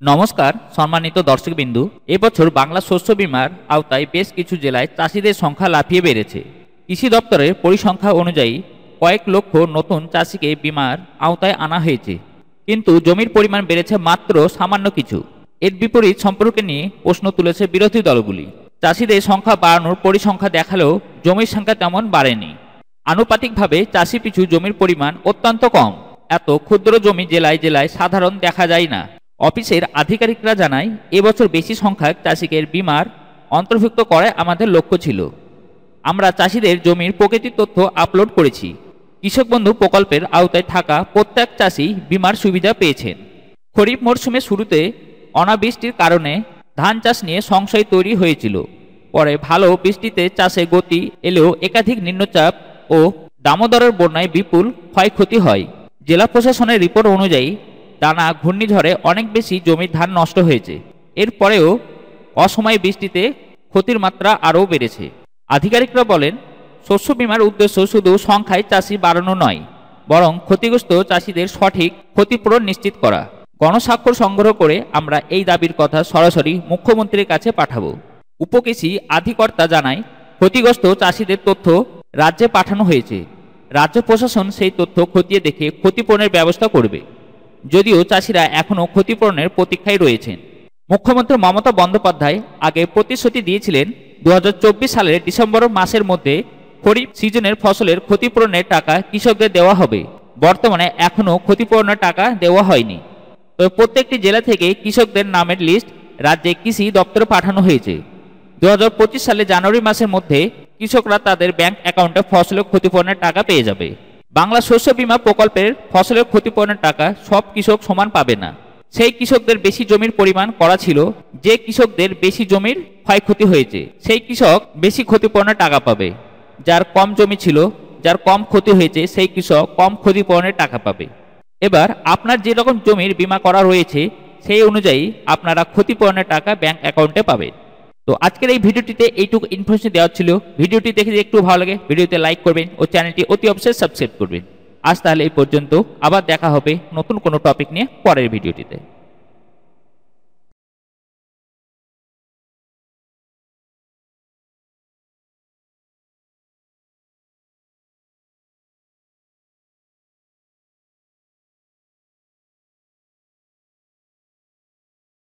নমস্কার সম্মানিত দর্শকবিন্দু, এবছর বাংলা শস্য বীমার আওতায় বেশ কিছু জেলায় চাষিদের সংখ্যা লাফিয়ে বেড়েছে। কৃষি দপ্তরের পরিসংখ্যা অনুযায়ী কয়েক লক্ষ নতুন চাষিকে বীমার আওতায় আনা হয়েছে, কিন্তু জমির পরিমাণ বেড়েছে মাত্র সামান্য কিছু। এর বিপরীত সম্পর্কে নিয়ে প্রশ্ন তুলেছে বিরোধী দলগুলি। চাষিদের সংখ্যা বাড়ানোর পরিসংখ্যা দেখালেও জমির সংখ্যা তেমন বাড়েনি। আনুপাতিকভাবে চাষি পিছু জমির পরিমাণ অত্যন্ত কম। এত ক্ষুদ্র জমি জেলায় জেলায় সাধারণ দেখা যায় না। অফিসের আধিকারিকরা জানায়, এবছর বেশি সংখ্যক চাষিকে বীমার অন্তর্ভুক্ত করা আমাদের লক্ষ্য ছিল। আমরা চাষিদের জমির প্রকৃতির তথ্য আপলোড করেছি। কৃষক বন্ধু প্রকল্পের আওতায় থাকা প্রত্যেক চাষি বীমার সুবিধা পেয়েছেন। খরিফ মরশুমের শুরুতে অনাবৃষ্টির কারণে ধান চাষ নিয়ে সংশয় তৈরি হয়েছিল। পরে ভালো বৃষ্টিতে চাষে গতি এলেও একাধিক নিম্নচাপ ও দামোদরের বন্যায় বিপুল ক্ষয়ক্ষতি হয়। জেলা প্রশাসনের রিপোর্ট অনুযায়ী টানা ঘূর্ণিঝড়ে অনেক বেশি জমির ধান নষ্ট হয়েছে। এরপরেও অসময়ে বৃষ্টিতে ক্ষতির মাত্রা আরও বেড়েছে। আধিকারিকরা বলেন, শস্য বীমার উদ্দেশ্য শুধু সংখ্যায় চাষি বাড়ানো নয়, বরং ক্ষতিগ্রস্ত চাষিদের সঠিক ক্ষতিপূরণ নিশ্চিত করা। গণস্বাক্ষর সংগ্রহ করে আমরা এই দাবির কথা সরাসরি মুখ্যমন্ত্রীর কাছে পাঠাবো। উপকৃষি আধিকর্তা জানায়, ক্ষতিগ্রস্ত চাষিদের তথ্য রাজ্যে পাঠানো হয়েছে। রাজ্য প্রশাসন সেই তথ্য খতিয়ে দেখে ক্ষতিপূরণের ব্যবস্থা করবে। যদিও চাষিরা এখনও ক্ষতিপূরণের প্রতীক্ষায় রয়েছেন। মুখ্যমন্ত্রী মমতা বন্দ্যোপাধ্যায় আগে প্রতিশ্রুতি দিয়েছিলেন 2024 সালের ডিসেম্বর মাসের মধ্যে খরিফ সিজনের ফসলের ক্ষতিপূরণের টাকা কৃষকদের দেওয়া হবে। বর্তমানে এখনও ক্ষতিপূরণের টাকা দেওয়া হয়নি। তবে প্রত্যেকটি জেলা থেকে কৃষকদের নামের লিস্ট রাজ্যে কৃষি দপ্তরে পাঠানো হয়েছে। 2025 সালে জানুয়ারি মাসের মধ্যে কৃষকরা তাদের ব্যাংক অ্যাকাউন্টে ফসলের ক্ষতিপূরণের টাকা পেয়ে যাবে। বাংলা শস্য বীমা প্রকল্পের ফসলের ক্ষতিপূরণের টাকা সব কৃষক সমান পাবে না। সেই কৃষকদের বেশি জমির পরিমাণ করা ছিল, যে কৃষকদের বেশি জমির ক্ষয়ক্ষতি হয়েছে সেই কৃষক বেশি ক্ষতিপূরণের টাকা পাবে। যার কম জমি ছিল, যার কম ক্ষতি হয়েছে সেই কৃষক কম ক্ষতিপূরণের টাকা পাবে। এবার আপনার যে রকম জমির বীমা করা রয়েছে সেই অনুযায়ী আপনারা ক্ষতিপূরণের টাকা ব্যাংক অ্যাকাউন্টে পাবেন। তো আজকের এই ভিডিওটিতে এইটুকু ইনফরমেশন দেওয়া ছিল। ভিডিওটি দেখে যদি একটু ভালো লাগে ভিডিওতে লাইক করবেন ও চ্যানেলটি অতি অবশ্যই সাবস্ক্রাইব করবেন। আজ তাহলে এই পর্যন্ত, আবার দেখা হবে নতুন কোনো টপিক নিয়ে পরের ভিডিওটিতে।